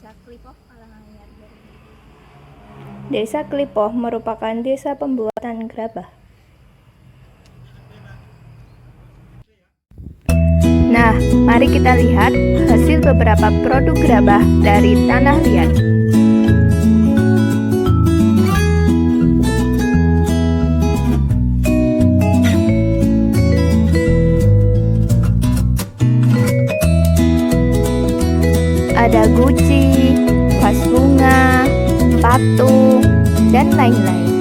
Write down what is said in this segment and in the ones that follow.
Desa Klipoh, Karanganyar. Desa Klipoh merupakan desa pembuatan gerabah. Nah, mari kita lihat hasil beberapa produk gerabah dari tanah liat. Ada guci, vas bunga, patung, dan lain-lain.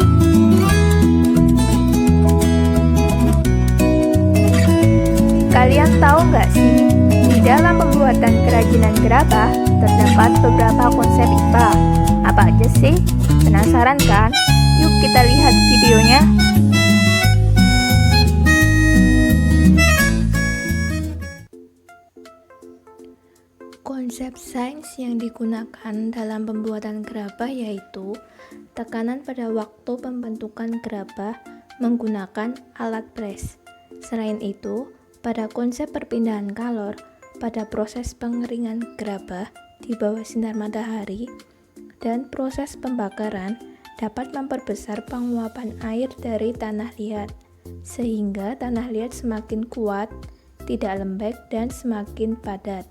Kalian tahu nggak sih, di dalam pembuatan kerajinan gerabah terdapat beberapa konsep IPA. Apa aja sih? Penasaran kan? Yuk kita lihat videonya. Konsep sains yang digunakan dalam pembuatan gerabah yaitu tekanan pada waktu pembentukan gerabah menggunakan alat pres. Selain itu, pada konsep perpindahan kalor pada proses pengeringan gerabah di bawah sinar matahari dan proses pembakaran dapat memperbesar penguapan air dari tanah liat sehingga tanah liat semakin kuat, tidak lembek, dan semakin padat.